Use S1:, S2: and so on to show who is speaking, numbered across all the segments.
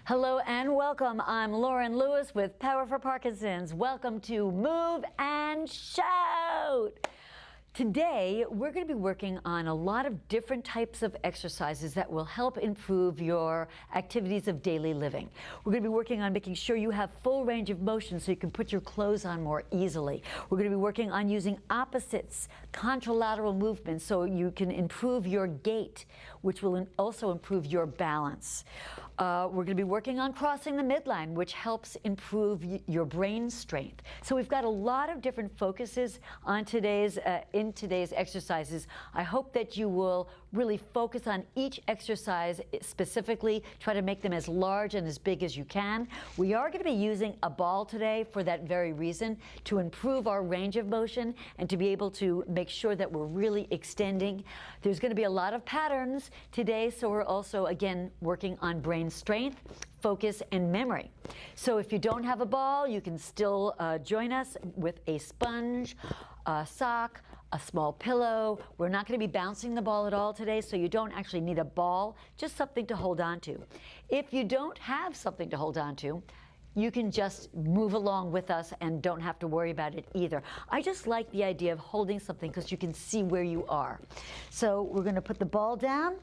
S1: Hello and welcome. I'm Lauren Lewis with Power for Parkinsons. Welcome to Move and Shout. Today, we're going to be working on a lot of different types of exercises that will help improve your activities of daily living. We're going to be working on making sure you have full range of motion so you can put your clothes on more easily. We're going to be working on using opposites, contralateral movements, so you can improve your gait, which will also improve your balance. We're going to be working on crossing the midline, which helps improve your brain strength. So we've got a lot of different focuses on in today's exercises. I hope that you will really focus on each exercise specifically, try to make them as large and as big as you can. We are going to be using a ball today for that very reason, to improve our range of motion and to be able to make sure that we're really extending. There's going to be a lot of patterns today, so we're also, again, working on brain strength, focus, and memory. So if you don't have a ball, you can still join us with a sponge, a sock, a small pillow. We're not going to be bouncing the ball at all today, so you don't actually need a ball, just something to hold on to. If you don't have something to hold on to, you can just move along with us and don't have to worry about it either. I just like the idea of holding something because you can see where you are. So we're going to put the ball down.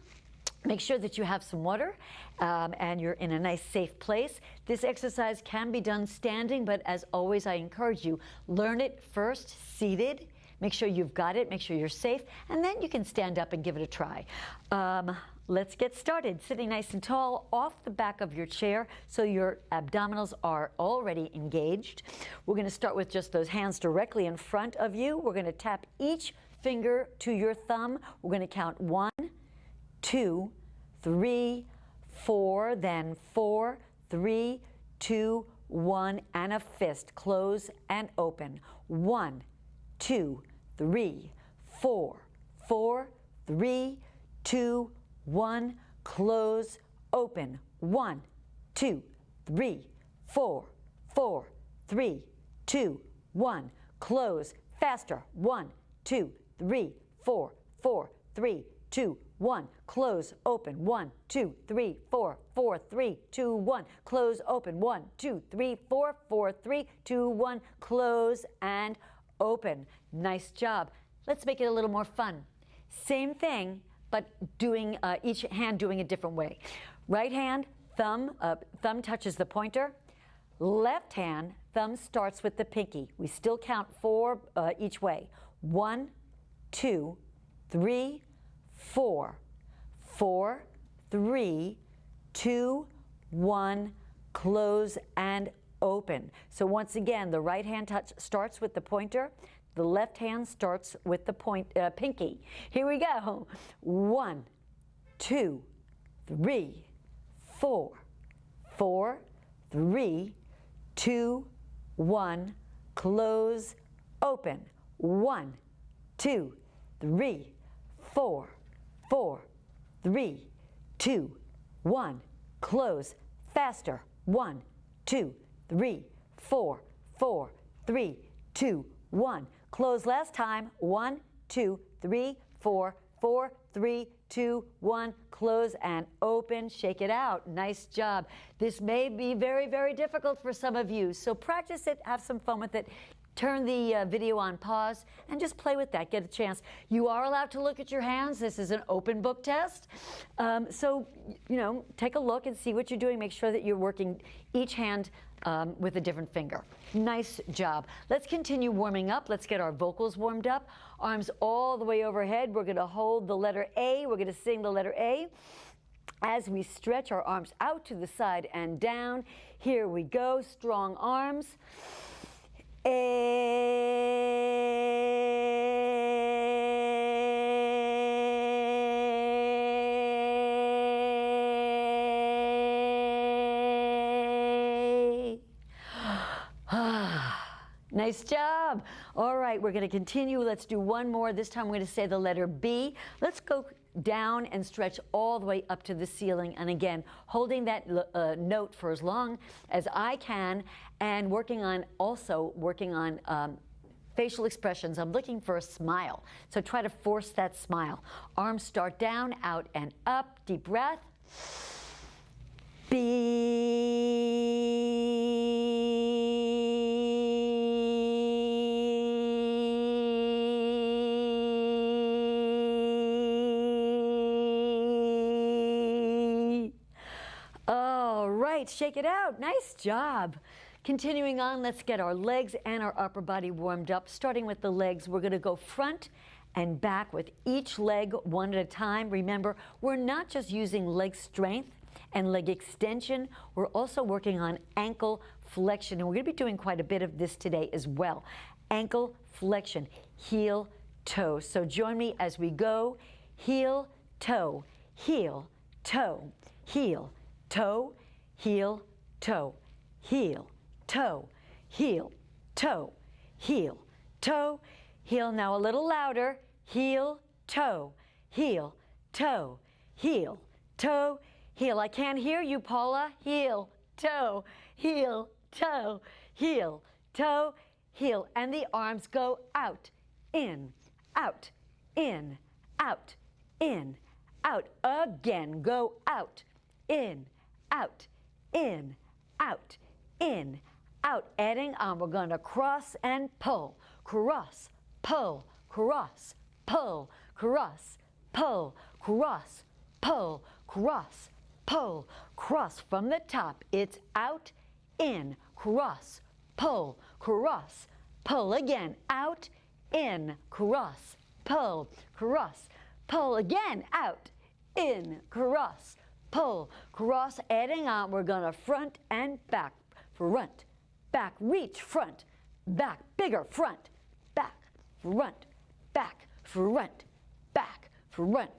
S1: Make sure that you have some water and you're in a nice safe place. This exercise can be done standing, but as always, I encourage you, learn it first seated. Make sure you've got it, make sure you're safe, and then you can stand up and give it a try. Let's get started. Sitting nice and tall off the back of your chair so your abdominals are already engaged. We're going to start with just those hands directly in front of you. We're going to tap each finger to your thumb. We're going to count 1, 2, 3, 4, then 4, 3, 2, 1, and a fist. Close and open. 1, 2, 3, 4, 4, 3, 2, 1, close, open. 1, 2, 3, 4, 4, 3, 2, 1, close. Faster. 1, 2, 3, 4, 4, 3, 2, 1, close, open. 1, 2, 3, 4, 4, 3, 2, 1, close, open. 1, 2, 3, 4, 4, 3, 2, 1, close and open. Nice job. Let's make it a little more fun. Same thing, but doing each hand doing a different way. Right hand, thumb touches the pointer. Left hand, thumb starts with the pinky. We still count 4 each way. 1, 2, 3, 4, 4, 3, 2, 1, close and open. So once again, the right hand starts with the pointer. The left hand starts with the pinky. Here we go. 1, 2, 3, 4, 4, 3, 2, 1, close, open. 1, 2, 3, 4, 4, 3, 2, 1, close. Faster. 1, 2, 3, 4, 4, 3, 2, 1. Close last time. 1, 2, 3, 4, 4, 3, 2, 1. Close and open. Shake it out. Nice job. This may be very, very difficult for some of you, so practice it. Have some fun with it. Turn the video on pause and just play with that. Get a chance. You are allowed to look at your hands. This is an open book test. So, take a look and see what you're doing. Make sure that you're working each hand with a different finger. Nice job. Let's continue warming up. Let's get our vocals warmed up. Arms all the way overhead. We're going to hold the letter A. We're going to sing the letter A. As we stretch our arms out to the side and down. Here we go. Strong arms. Nice job. All right, we're going to continue. Let's do one more. This time we're going to say the letter B. Let's go down and stretch all the way up to the ceiling. And again, holding that note for as long as I can and working on facial expressions. I'm looking for a smile. So try to force that smile. Arms start down, out and up. Deep breath. B. All right, shake it out. Nice job. Continuing on, let's get our legs and our upper body warmed up. Starting with the legs, we're going to go front and back with each leg one at a time. Remember, we're not just using leg strength and leg extension, we're also working on ankle flexion, and we're going to be doing quite a bit of this today as well. Ankle flexion, heel, toe. So join me as we go. Heel, toe, heel, toe, heel, toe, heel, toe, heel, toe, heel, toe, heel, toe, heel. Now a little louder. Heel, toe, heel, toe, heel, toe, heel. I can't hear you, Paula. Heel, toe, heel, toe, heel, toe, heel. And the arms go out, in, out, in, out, in, out. Again, go out, in, out, in, out, in, out. Adding on, we're going to cross and pull, cross, pull, cross, pull, cross, pull, cross, pull, cross, pull, cross. From the top, it's out, in, cross, pull, cross, pull. Again, out, in, cross, pull, cross, pull. Again, out, in, cross, pull, cross. Adding on, we're going to front and back, front, back, reach, front, back, bigger, front, back, front, back, front, back, front,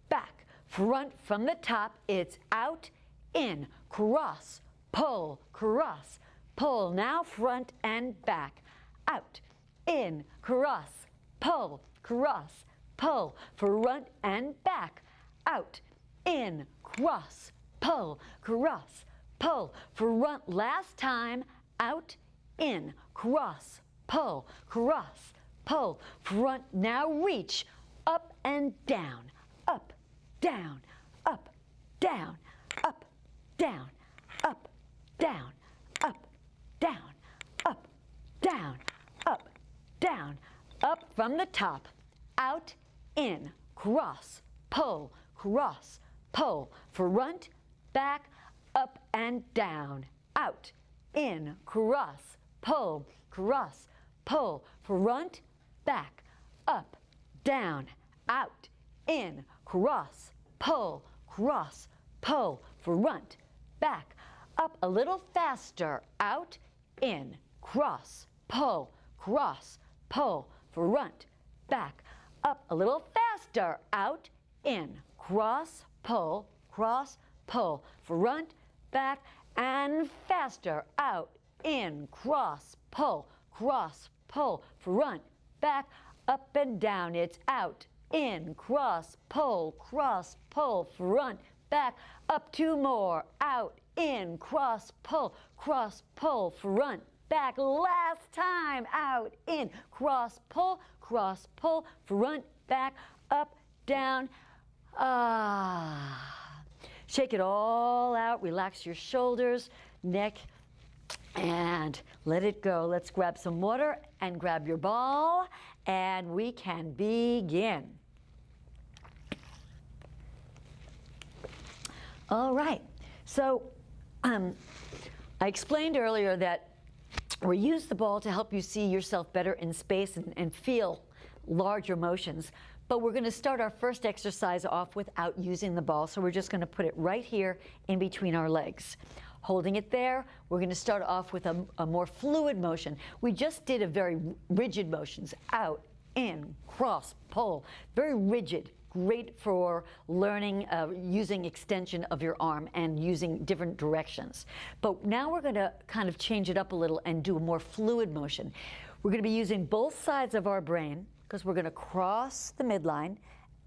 S1: back, front. From the top, it's out, in, cross, pull, cross, pull. Now front and back, out, in, cross, pull, cross, pull. Front and back, out, in, cross, pull, cross, pull. Front, last time, out, in, cross, pull, cross, pull. Front, now reach, up and down, up, down, up, down, up, down, up, down, up, down, up, down, up, down, up. From the top, out, in, cross, pull, cross, pull. Front, back, up and down, out, in, cross, pull, cross, pull. Front, back, up, down, out, in, cross, pull, cross, pull. Front, back, up a little faster, out, in, cross, pull, cross, pull. Front, back, up a little faster, out, in, cross, pull, front, back, and faster, out, in, cross, pull, front, back, up and down. It's out, in, cross, pull, front, back, up. Two more, out, in, cross, pull, front, back. Last time, out, in, cross, pull, front, back, up, down. Shake it all out, relax your shoulders, neck, and let it go. Let's grab some water and grab your ball, and we can begin. All right, so I explained earlier that we use the ball to help you see yourself better in space and feel larger motions. But we're going to start our first exercise off without using the ball. So we're just going to put it right here in between our legs. Holding it there, we're going to start off with a more fluid motion. We just did a very rigid motions, out, in, cross, pull, very rigid. Great for learning, using extension of your arm and using different directions. But now we're going to kind of change it up a little and do a more fluid motion. We're going to be using both sides of our brain, because we're going to cross the midline.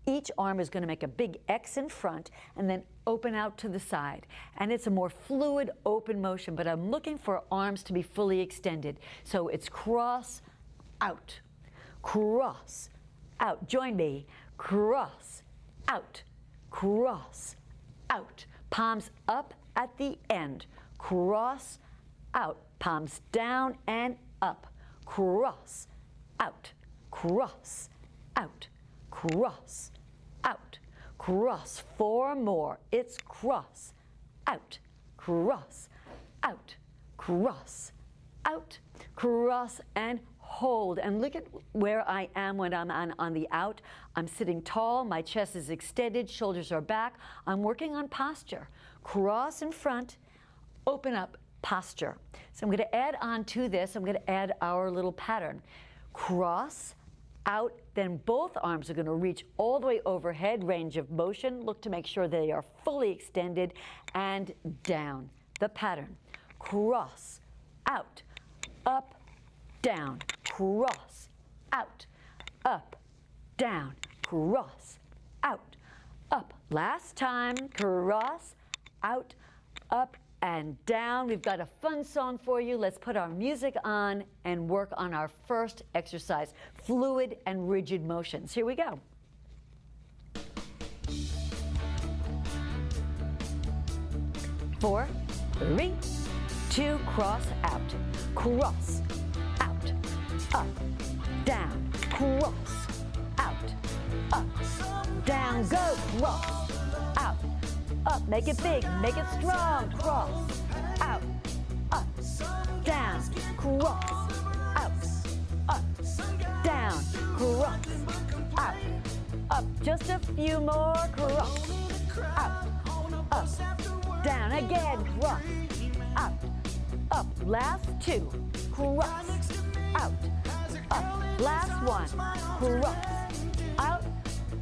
S1: Each arm is going to make a big X in front and then open out to the side. And it's a more fluid, open motion, but I'm looking for arms to be fully extended. So it's cross, out, cross, out. Join me. Cross, out, cross, out. Palms up at the end. Cross, out. Palms down and up. Cross, out. Cross, out, cross, out, cross. Four more. It's cross, out, cross, out, cross, out, cross, and hold. And look at where I am when I'm on the out. I'm sitting tall, my chest is extended, shoulders are back. I'm working on posture. Cross in front, open up, posture. So I'm going to add on to this, I'm going to add our little pattern. Cross, out, then both arms are going to reach all the way overhead, range of motion. Look to make sure they are fully extended, and down. The pattern. Cross, out, up, down, cross, out, up, down, cross, out, up. Last time, cross, out, up, and down. We've got a fun song for you. Let's put our music on and work on our first exercise, fluid and rigid motions. Here we go. 4, 3, 2, cross, out, cross, out, up, down, cross, out, up, down, go, cross, out, up, make it big, make it strong, cross, out, up, down, cross, out, up, down, cross, out, up, just a few more, cross, out, up, down, again, cross, out, up, last 2, cross, out, up, last 1, cross, out,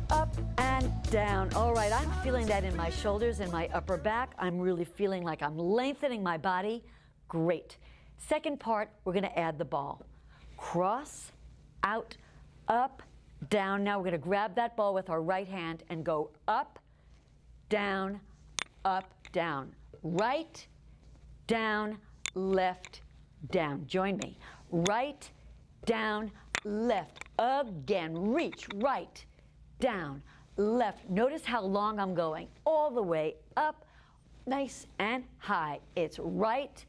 S1: up, and down. All right, I'm feeling that in my shoulders and my upper back. I'm really feeling like I'm lengthening my body. Great. Second part, we're going to add the ball. Cross, out, up, down. Now we're going to grab that ball with our right hand and go up, down, down. Right, down, left, down. Join me. Right, down, left. Again, reach, right, down, left. Notice how long I'm going. All the way up, nice and high. It's right,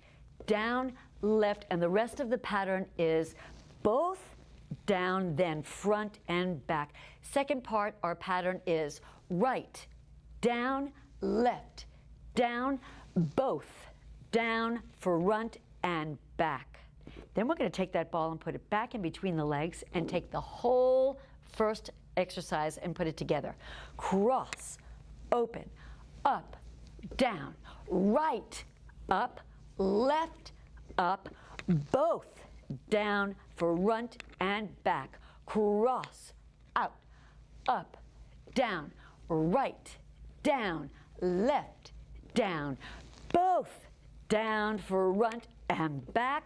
S1: down, left, and the rest of the pattern is both down, then front and back. Second part, our pattern is right, down, left, down, both, down, front and back. Then we're going to take that ball and put it back in between the legs and take the whole first exercise and put it together. Cross, open, up, down, right, up, left, up, both, down, front and back. Cross, out, up, down, right, down, left, down, both, down, front and back.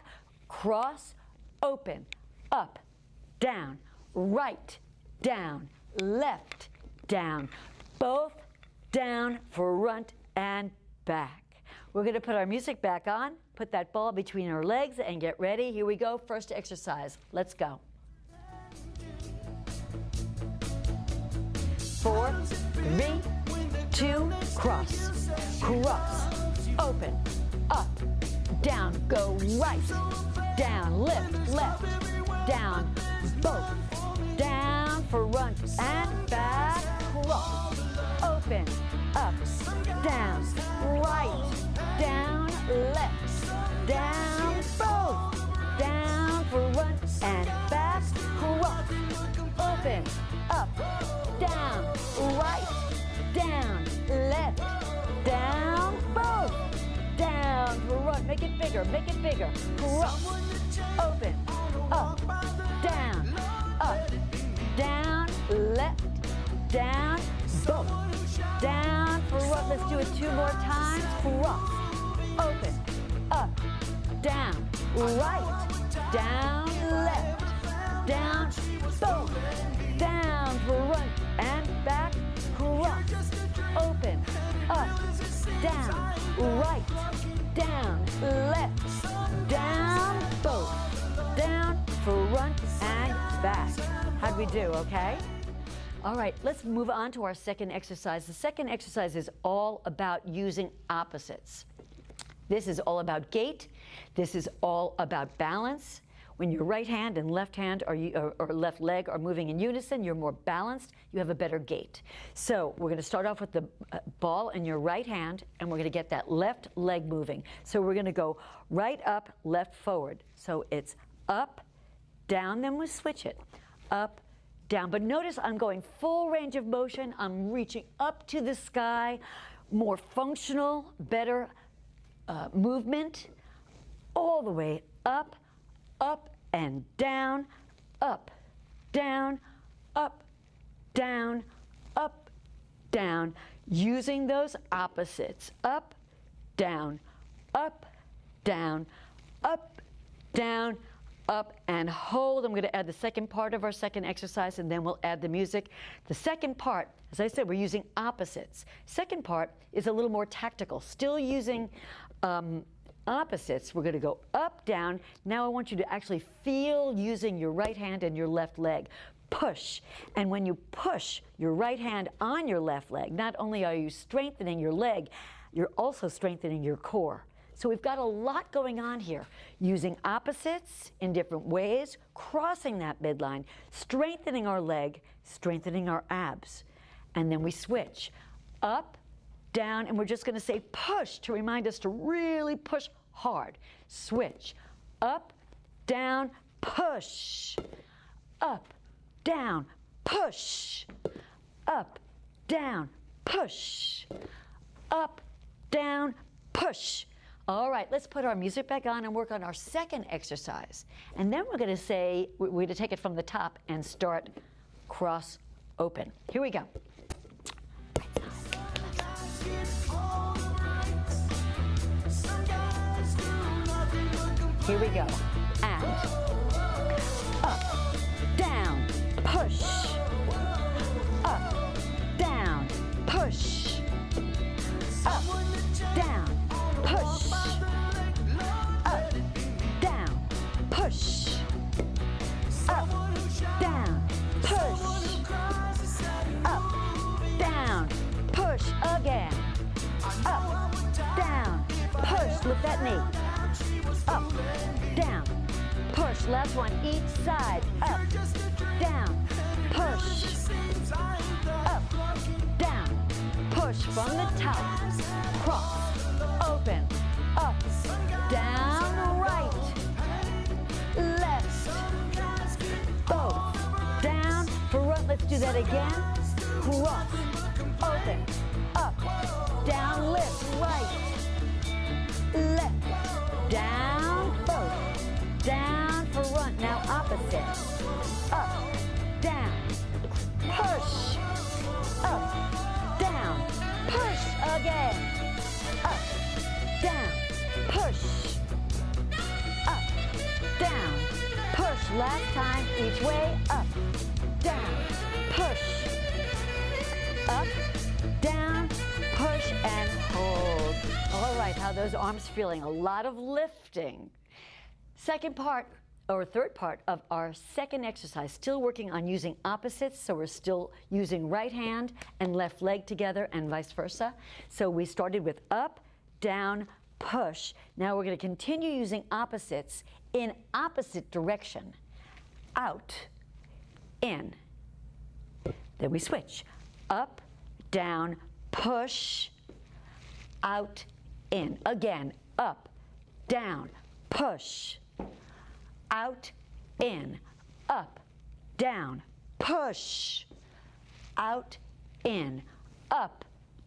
S1: Cross, open, up, down, right, down, left, down, both, down, front and back. We're going to put our music back on, put that ball between our legs, and get ready. Here we go. First exercise. Let's go. 4, 3, 2, cross, cross, open, up, down, go right, down, lift, left, down, both, down, front and back, cross, open, up, down, right, down, left, down, both, down, front and back, cross, open, up, down, right, down, left, down, both, down, front, make it bigger, cross, open, up, down, left, down, both, down, front, let's do it 2 more times, cross, open, up, down, right, down, left, down, both, down, front and back, cross, open, up, down, right, down, left, down, both, down, front and back. How'd we do, okay? All right, let's move on to our second exercise. The second exercise is all about using opposites. This is all about gait. This is all about balance. When your right hand and left hand or left leg are moving in unison, you're more balanced, you have a better gait. So we're going to start off with the ball in your right hand, and we're going to get that left leg moving. So we're going to go right up, left forward. So it's up, down, then we switch it. Up, down. But notice I'm going full range of motion. I'm reaching up to the sky, more functional, better movement, all the way up, up and down, up, down, up, down, up, down, using those opposites. Up, down, up, down, up, down, up, and hold. I'm going to add the second part of our second exercise, and then we'll add the music. The second part, as I said, we're using opposites. Second part is a little more tactical, still using opposites. We're going to go up, down. Now I want you to actually feel using your right hand and your left leg. Push. And when you push your right hand on your left leg, not only are you strengthening your leg, you're also strengthening your core. So we've got a lot going on here, using opposites in different ways, crossing that midline, strengthening our leg, strengthening our abs. And then we switch up, down, and we're just going to say push to remind us to really push hard. Switch up, down, push. Up, down, push. Up, down, push. Up, down, push. All right, let's put our music back on and work on our second exercise. And then we're going to say, we're going to take it from the top and start cross open. Here we go. Here we go. And up, down, push. Up, down, push. Up, down, push. Up, down, push. Up, down, push. Up, down, push again. Up, down, push. Lift that knee. Up, down, push. Last one, each side. Up, down, push. Up, down, push from the top. Cross, open, up, down, right, left, both, down, front. Let's do that again. Cross, open, up, down, lift, right, left, down, both, down, front. Now opposite. Up, down, push, up, down, push again. Up, down, push, up, down, push. Last time, each way. Up, down, push, up, down, push, and hold. All right, how are those arms feeling? A lot of lifting. Second part, or third part of our second exercise, still working on using opposites, so we're still using right hand and left leg together and vice versa. So we started with up, down, push. Now we're going to continue using opposites in opposite direction. Out, in. Then we switch. Up, down, push, out, in. Again, up, down, push, out, in, up, down, push, out, in, up,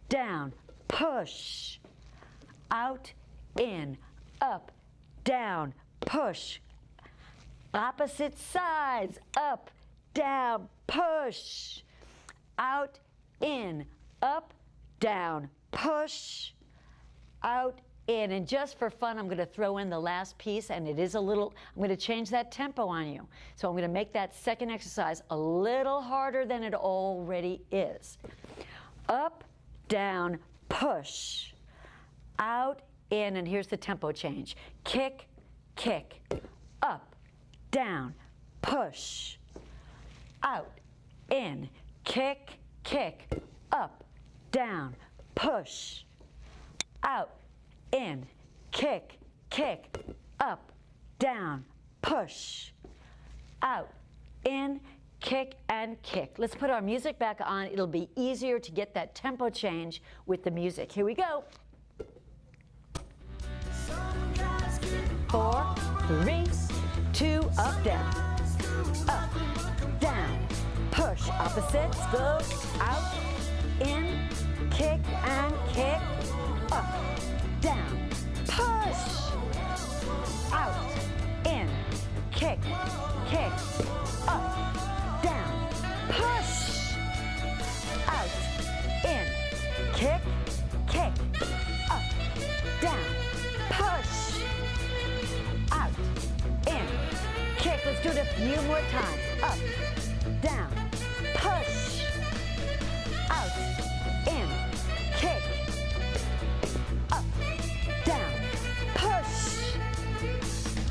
S1: down, push, out, in, up, down, push. Opposite sides, up, down, push, out, in, up, down, push, out, in. And just for fun, I'm going to throw in the last piece, and it is a little, I'm going to change that tempo on you. So I'm going to make that second exercise a little harder than it already is. Up, down, push, out, in, and here's the tempo change. Kick, kick, up, down, push, out, in, kick, kick, up, down, push, out, in, kick, kick, up, down, push, out, in, kick, and kick. Let's put our music back on. It'll be easier to get that tempo change with the music. Here we go. 4, 3, 2, up, down, push, opposites, go, out, in, kick, and kick, up, down, push, out, in, kick, kick, up, down, push, out, in, kick, kick, up, down, push, out, in, kick. Let's do it a few more times. Up, down, push, out, in, kick, up, down, push,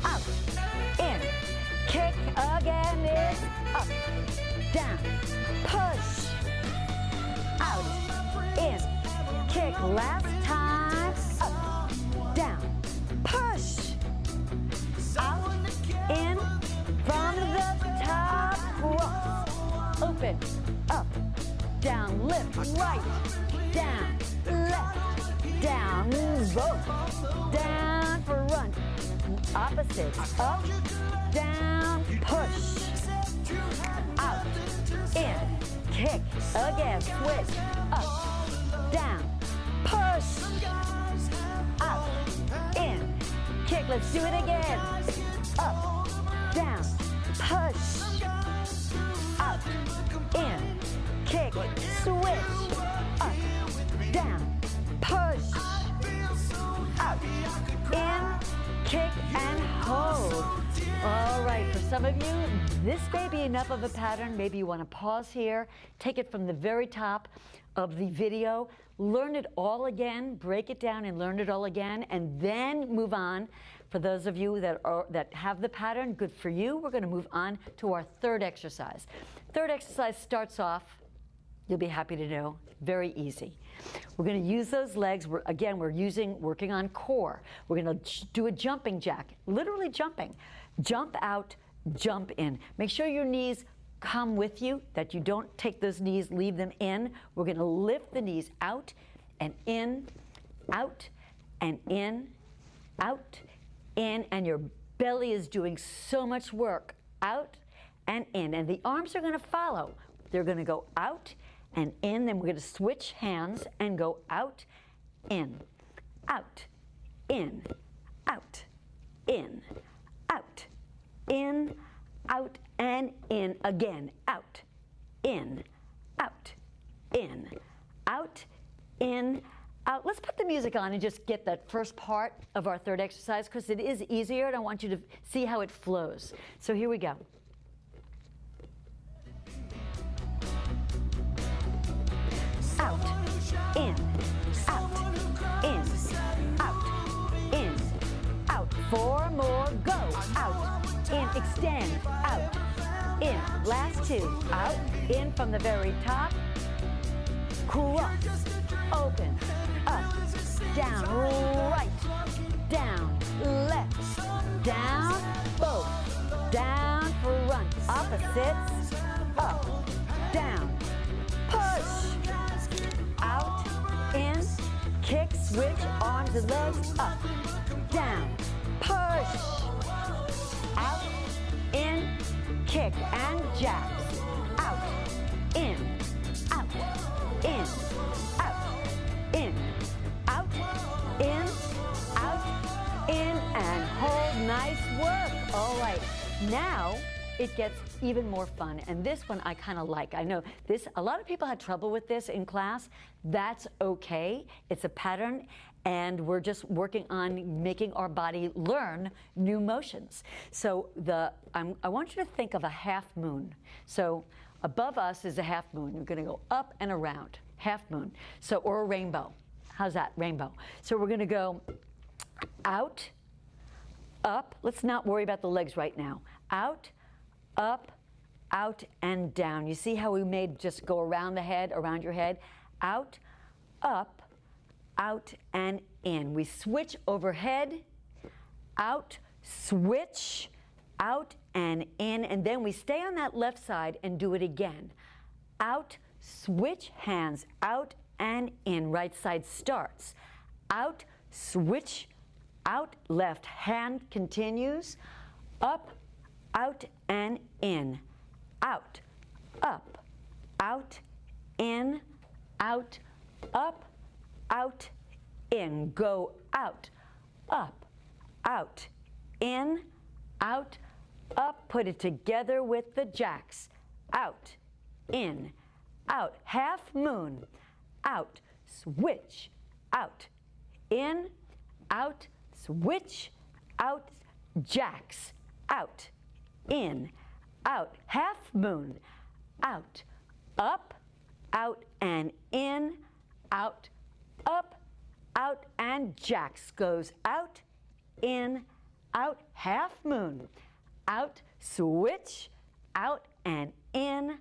S1: out, in, kick again is up, down, push, out, in, kick. Last time, up, down, push, out, in, from the top, cross, open, up, down, lift, right, down, left, down, both, down for run, opposites, up, down, push, out, in, kick, again, switch, up, down, push, out, in, kick. Let's do it again, up, down, push, out, in, kick, switch, up, down, push, out, in, kick, and hold. All right, for some of you, this may be enough of a pattern. Maybe you want to pause here, take it from the very top of the video, learn it all again, break it down and learn it all again, and then move on. For those of you that have the pattern, good for you. We're going to move on to our third exercise. Third exercise starts off, you'll be happy to know, very easy. We're going to use those legs. We're working on core. We're going to do a jumping jack, literally jumping. Jump out, jump in. Make sure your knees come with you, that you don't take those knees, leave them in. We're going to lift the knees out and in, out and in, out, in, and your belly is doing so much work. Out and in, and the arms are going to follow. They're going to go out and in, then we're going to switch hands and go out, in, out, in, out, in, out, in, out, and in again. Out, in, out, in, out, in, out. Let's put the music on and just get that first part of our third exercise because it is easier and I want you to see how it flows. So here we go. Out, in, out, in, out, in, out. 4 more, go. Out, in, extend, out, in. Last 2, out, in from the very top. Cross, open, up, down, right, down, left, down, both, down for run. Opposites, up, down, push, out, in, kick, switch, arms and legs, up, down, push, out, in, kick, and jabs, out, in, out, in, out, in, out, in, out, in, and hold. Nice work. All right, now it gets even more fun, and this one I kind of like. I know this, a lot of people had trouble with this in class. That's okay. It's a pattern, and we're just working on making our body learn new motions. So I want you to think of a half moon. So above us is a half moon. You're going to go up and around, half moon. So, or a rainbow. How's that, rainbow? So we're going to go out, up. Let's not worry about the legs right now. Out, up, out, and down. You see how we made just go around the head, around your head? Out, up, out, and in. We switch overhead, out, switch, out and in, and then we stay on that left side and do it again. Out, switch hands, out and in. Right side starts. Out, switch, out, left hand continues. Up, out and in. Out, up, out, in, out, up, out, in. Go out, up, out, in, out, up. Put it together with the jacks. Out, in, out. Half moon. Out, switch, out, in, out, switch, out, jacks. Out, in, out. Half moon. Out, up, out and in, out, up, out, and jacks. Goes out, in, out, half moon, out, switch, out and in,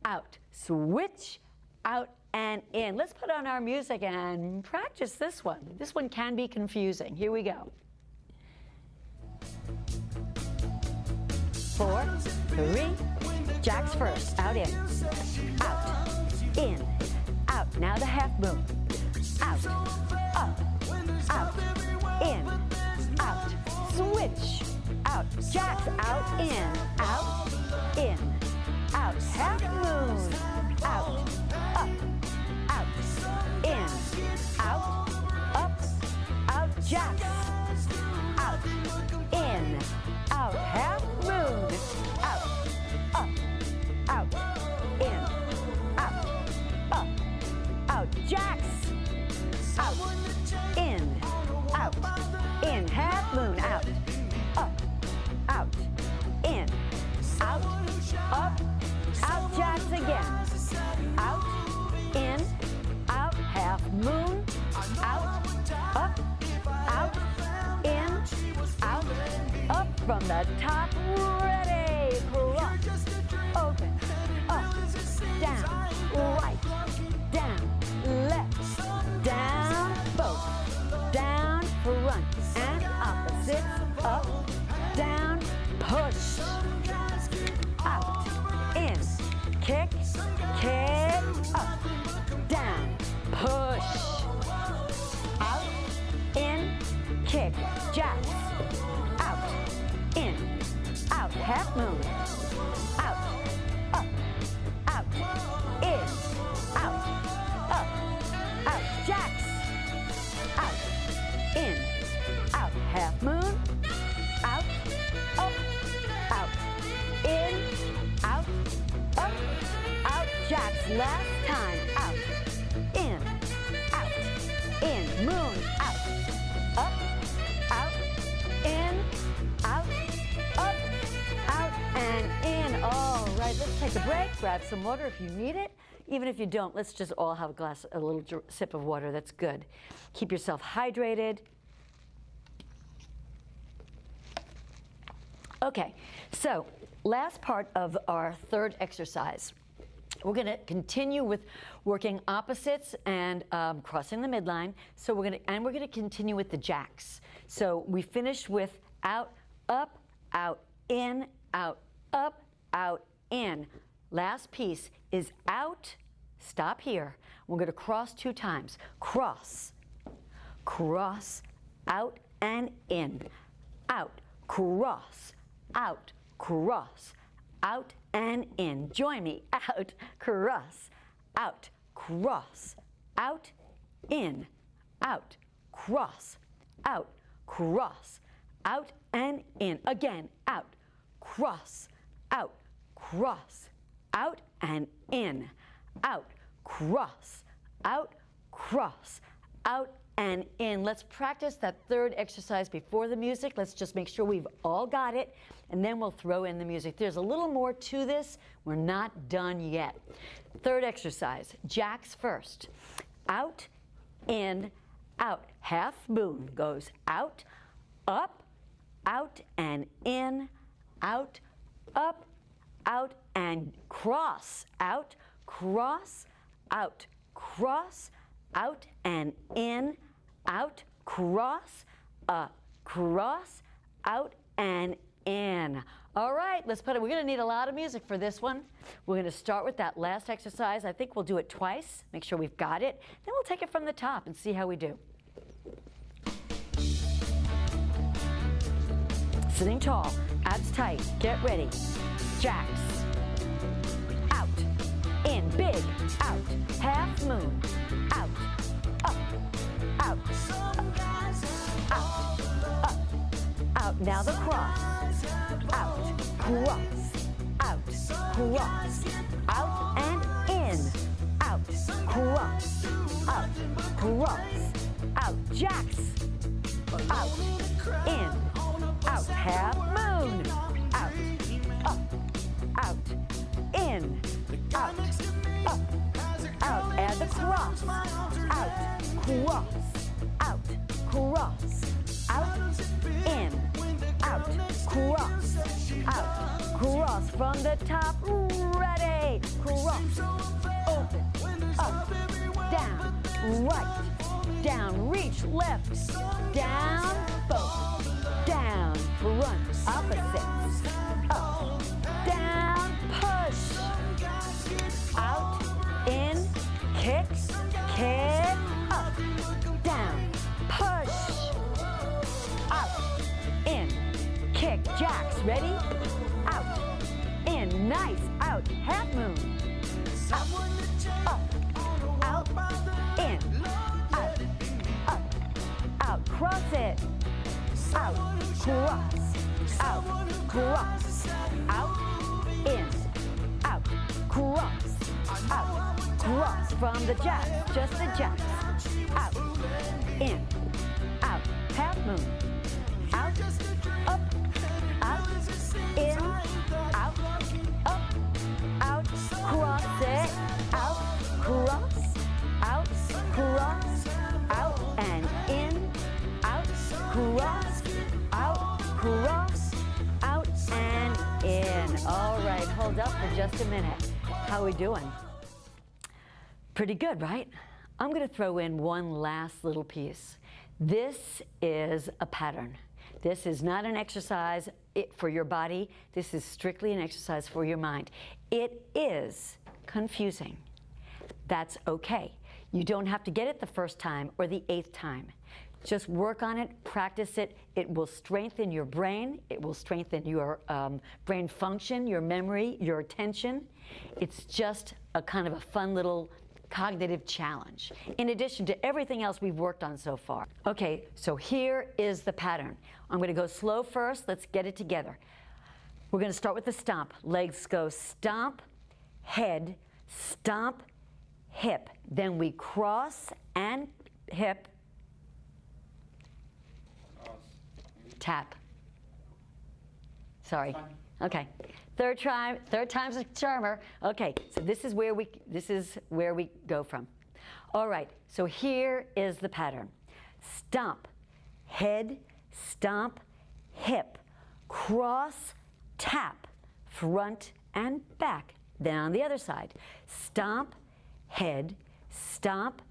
S1: out, switch, out and in. Let's put on our music and practice this one. This one can be confusing. Here we go. 4, 3, jacks first, out, in, out, now the half moon, out, up, out, in, out, switch, out, jacks, out, in, out, half moon, out, up, out, in, out, up, out, jacks, out, in, out, half moon, out, up, out, in, out, up, out, jacks, out, in, half moon, out, up, out, in, out, up, out, jacks again, out, in, out, half moon, out, up, out, in, out, up from the top, ready, cross, open, up, down, right, down, left, down, both, down, front, and opposites, up, down, push, out, in, kick, up, down, push, out, in, kick, jacks, out, in, out, half moon, out, up, out, in, out, up, out, jacks, out, in, out, half moon, out, up, out, in, out, up, out, jacks, last time, out, in, moon, out, up, in, out, up, out, and in. All right, let's take a break, grab some water if you need it. Even if you don't, let's just all have a little sip of water. That's good. Keep yourself hydrated. Okay, so last part of our third exercise. We're going to continue with working opposites and crossing the midline. So we're going to continue with the jacks. So we finished with out, up, out, in, out, up, out, in. Last piece is out. Stop here. We're going to cross 2 times. Cross, cross, out and in, out, cross, out, cross, out and in. Join me. Out, cross, out, cross, out, in, out, cross, out, cross, out and in. Again, out, cross, out, cross, out and in, out, cross, out, and in. Let's practice that third exercise before the music. Let's just make sure we've all got it, and then we'll throw in the music. There's a little more to this. We're not done yet. Third exercise, jacks first. Out, in, out. Half moon goes out, up, out and in, out, up, out, and cross, out, cross, out, cross, out and in, out, cross, out and in. All right, let's put it. We're going to need a lot of music for this one. We're going to start with that last exercise. I think we'll do it twice. Make sure we've got it. Then we'll take it from the top and see how we do. Sitting tall, abs tight, get ready. Jacks. Out, in, big, out, half moon, out, up, out, out, up, out. Now the cross. Out, cross, out, cross, out and in, out, cross, out, cross, out, jacks, out, in, out, half moon, out, up, out, in, out, up, out, add the cross, out, cross, out, cross, out, in, out, cross, out, cross from the top, ready, cross, open, up, down, right, down, reach, left, down, both, down, front, opposite, up, down, push, out, in, kick, kick, up, down, push, out, in, kick, jacks, ready, out, in, nice, out, half moon, out, up, out, in, out, up, out, cross it, out, cross, out, cross, out, in, out, cross, out, cross from the jacks, just the jacks, out, in, out, half moon, out, up, out, in, out, up, out, cross it, out, cross, out, and in, out, cross, out, and in. All right, hold up for just a minute. How are we doing? Pretty good, right? I'm going to throw in one last little piece. This is a pattern. This is not an exercise for your body. This is strictly an exercise for your mind. It is confusing. That's okay. You don't have to get it the first time or the 8th time. Just work on it, practice it. It will strengthen your brain. It will strengthen your brain function, your memory, your attention. It's just a kind of a fun little cognitive challenge, in addition to everything else we've worked on so far. Okay, so here is the pattern. I'm going to go slow first. Let's get it together. We're going to start with the stomp. Legs go stomp, head, stomp, hip. Then we cross and hip, tap. Sorry. Okay. Third time's a charmer. Okay, so this is where we go from. All right, so here is the pattern. Stomp, head, stomp, hip, cross, tap, front and back. Then on the other side. Stomp, head, stomp,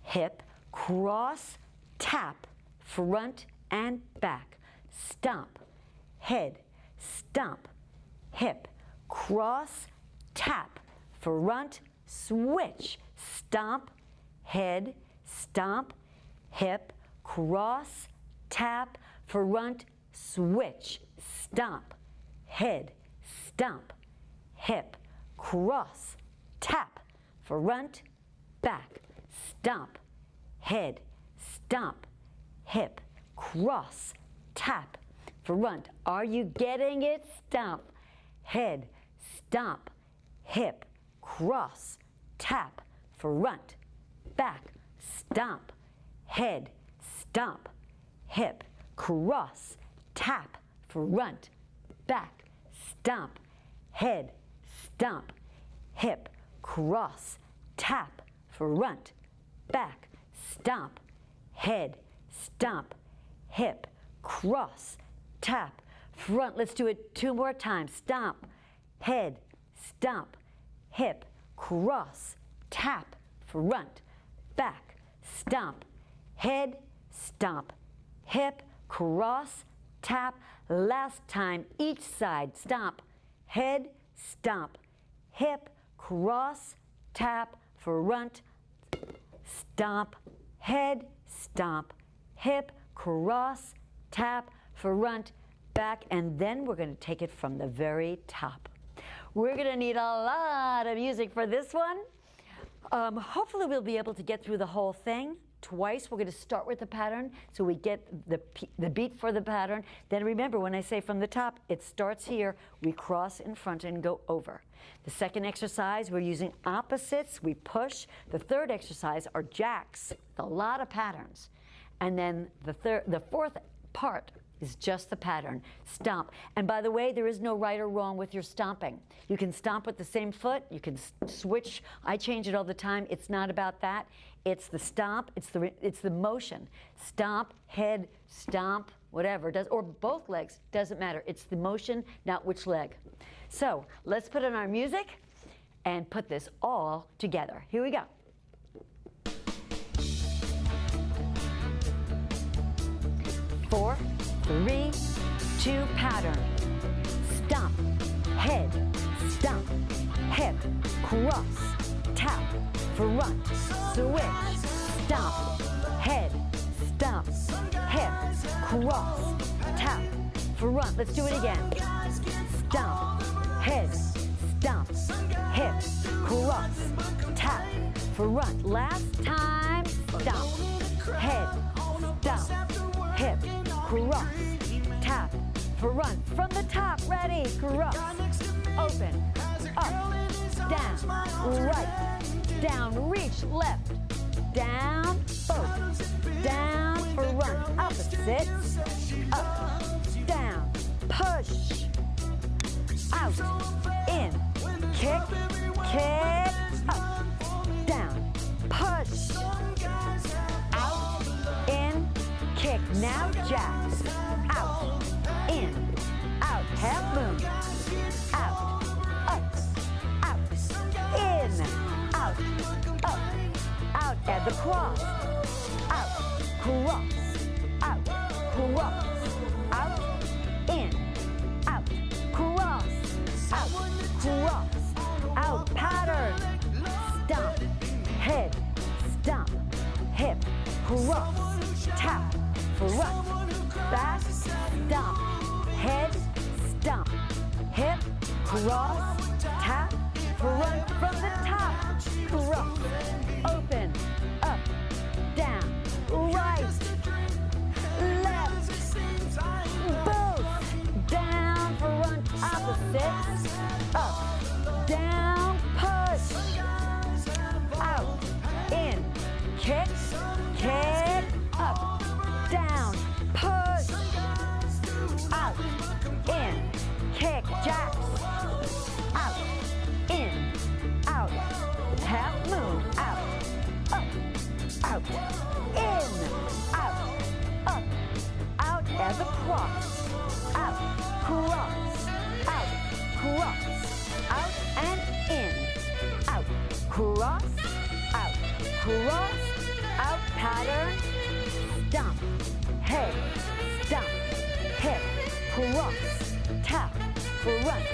S1: hip, cross, tap, front and back. Stomp, head, stomp, hip, cross, tap, front, switch. Stomp, head, stomp, hip, cross, tap, front, switch. Stomp, head, stomp, hip, cross, tap, front, back. Stomp, head, stomp, hip, cross, tap, front. Are you getting it? Stomp, head, stomp, hip, cross, tap, front, back. Stomp, head, stomp, hip, cross, tap, front, back. Stomp, head, stomp, hip, cross, tap, front, back. Stomp, head, stomp, hip, cross, tap, front. Let's do it 2 more times. Stomp, head, stomp, hip, cross, tap, front, back. Stomp, head, stomp, hip, cross, tap. Last time, each side, stomp, head, stomp, hip, cross, tap, front, stomp, head, stomp, hip, cross, tap, front, back, and then we're going to take it from the very top. We're going to need a lot of music for this one. Hopefully we'll be able to get through the whole thing twice. We're going to start with the pattern so we get the beat for the pattern. Then remember, when I say from the top, it starts here. We cross in front and go over. The second exercise, we're using opposites. We push. The third exercise are jacks with a lot of patterns. And then the fourth part is just the pattern, stomp. And by the way, there is no right or wrong with your stomping. You can stomp with the same foot, you can switch. I change it all the time. It's not about that. It's the stomp, it's the motion. Stomp, head, stomp, whatever, or both legs, doesn't matter. It's the motion, not which leg. So let's put on our music and put this all together. Here we go. 4, 3, 2, pattern. Stomp, head, stomp, hip, cross, tap, front, switch, stomp, head, stomp, hip, cross, tap, front. Let's do it again. Stomp, head, stomp, hip, cross, tap, front. Last time, stomp, head, stomp, hip, cross, tap, front. From the top, ready, cross, open, up, down, right, down, reach, left, down, both, down, front, opposites, up, down, push, out, in, kick, kick, up, down, push, out, in, kick. Now jacks, out, in, out, half moon, out, up, in, out, up, out, add the cross, out, cross, out, in, out, cross, out, pattern, stomp, head, stomp, hip, cross, tap, front, back, stomp, head, stomp, hip, cross, tap, front. From the top, cross, open, up, down, right, left, both, down, front, opposites, up, down, push, out, in, kick, kick, up, down, push, out, in, kick, jacks, out, in, out, half moon, out, up, in, out, as a cross, out, and in, out, cross, out, pattern, stomp, head, stomp, hip, cross, tap, front,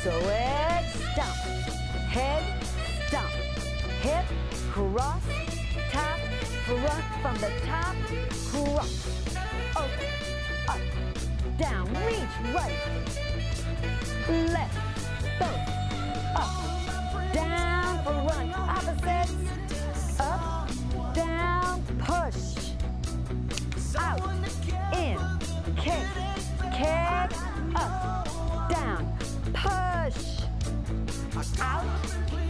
S1: switch, stomp, head, stomp, hip, cross, tap, front. From the top, cross, open, up, down, reach, right, left, both, up, down, front, opposites, up, down, push, out, in, kick, kick, up, down, push, out,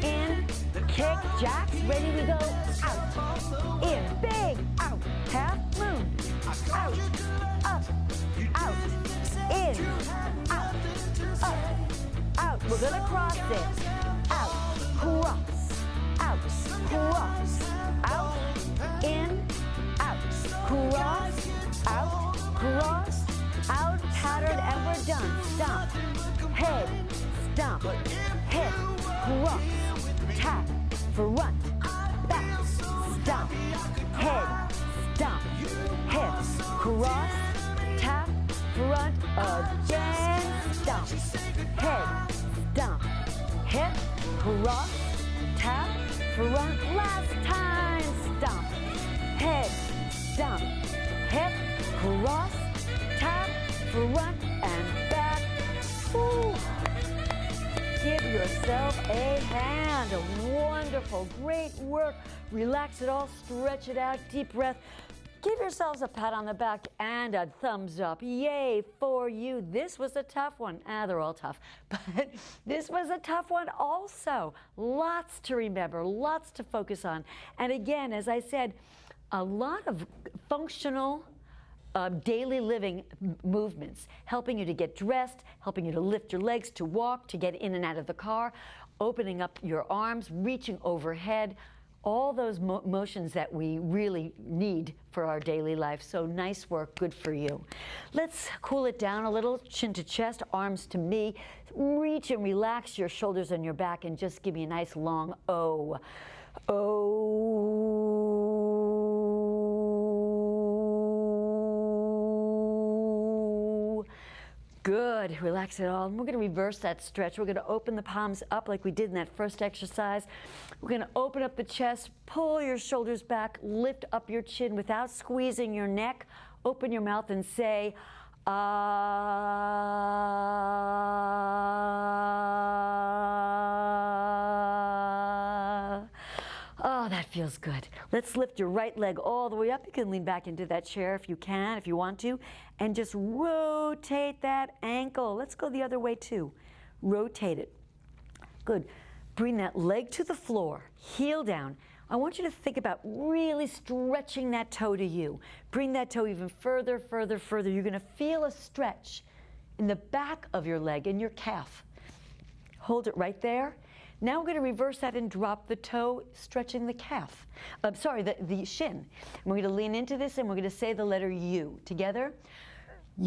S1: in, kick, jacks, ready to go, out, in, big, out, half moon, out, up, out, in, out, out, we're gonna cross it, out, cross, out, in, out, cross, out, pattern, and we're done. Stomp, head, stomp, hip, cross, tap, front, back, stomp, head, stomp, hip, cross, tap, front, Again, stomp. Head, stomp. Hip, cross, tap, front. Last time, stomp. Head, stomp. Hip, cross, tap, front, and back. Woo. Give yourself a hand. Wonderful, great work. Relax it all, stretch it out, deep breath. Give yourselves a pat on the back and a thumbs up. Yay for you. This was a tough one. They're all tough, but this was a tough one also. Lots to remember, lots to focus on. And again, as I said, a lot of functional daily living movements, helping you to get dressed, helping you to lift your legs, to walk, to get in and out of the car, opening up your arms, reaching overhead, all those motions that we really need for our daily life. So nice work, good for you. Let's cool it down a little, chin to chest, arms to me. Reach and relax your shoulders and your back and just give me a nice long O. Good, relax it all. And we're gonna reverse that stretch. We're gonna open the palms up like we did in that first exercise. We're gonna open up the chest, pull your shoulders back, lift up your chin without squeezing your neck. Open your mouth and say, ah. Oh, that feels good. Let's lift your right leg all the way up. You can lean back into that chair if you can, if you want to, and just rotate that ankle. Let's go the other way too. Rotate it. Good. Bring that leg to the floor, heel down. I want you to think about really stretching that toe to you. Bring that toe even further, further, further. You're gonna feel a stretch in the back of your leg, in your calf. Hold it right there. Now we're going to reverse that and drop the toe, stretching the calf. The shin. And we're going to lean into this and we're going to say the letter U. Together. U.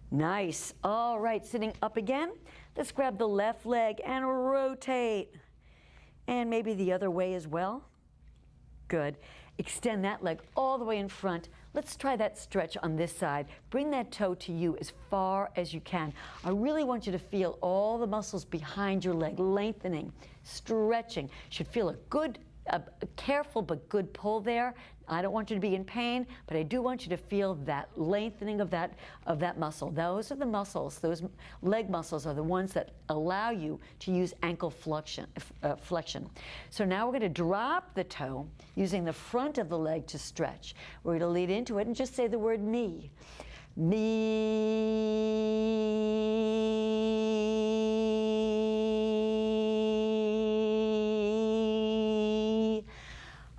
S1: Nice. All right, sitting up again. Let's grab the left leg and rotate. And maybe the other way as well. Good. Extend that leg all the way in front. Let's try that stretch on this side. Bring that toe to you as far as you can. I really want you to feel all the muscles behind your leg lengthening, stretching. Should feel a good, careful but good pull there. I don't want you to be in pain, but I do want you to feel that lengthening of that muscle. Those are the muscles, those leg muscles are the ones that allow you to use ankle flexion. So now we're going to drop the toe using the front of the leg to stretch. We're going to lead into it and just say the word me. Me.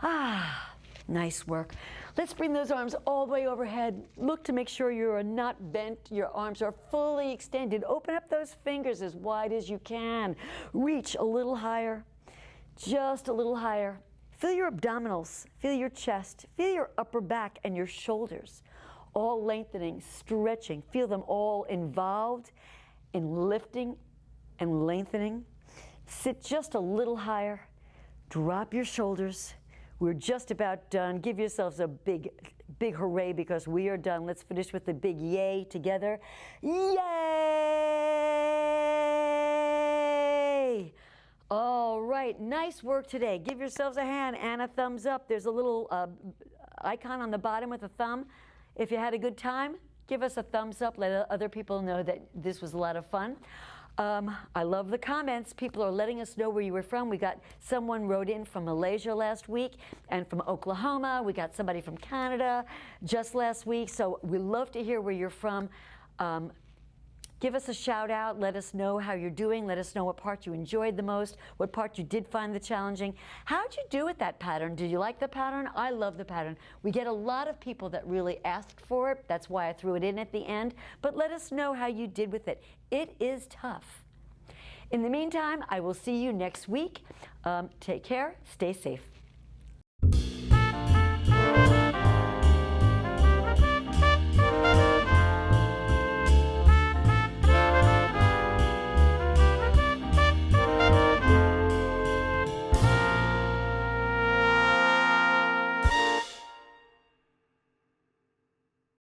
S1: Ah. Nice work. Let's bring those arms all the way overhead. Look to make sure you are not bent. Your arms are fully extended. Open up those fingers as wide as you can. Reach a little higher, just a little higher. Feel your abdominals, feel your chest, feel your upper back and your shoulders, all lengthening, stretching. Feel them all involved in lifting and lengthening. Sit just a little higher. Drop your shoulders. We're just about done. Give yourselves a big, big hooray because we are done. Let's finish with the big yay together. Yay! All right, nice work today. Give yourselves a hand and a thumbs up. There's a little icon on the bottom with a thumb. If you had a good time, give us a thumbs up. Let other people know that this was a lot of fun. I love the comments. People are letting us know where you were from. We got someone wrote in from Malaysia last week and from Oklahoma. We got somebody from Canada just last week. So we love to hear where you're from. Give us a shout out. Let us know how you're doing. Let us know what part you enjoyed the most, what part you did find the challenging. How'd you do with that pattern? Did you like the pattern? I love the pattern. We get a lot of people that really asked for it. That's why I threw it in at the end. But let us know how you did with it. It is tough. In the meantime, I will see you next week. Take care. Stay safe.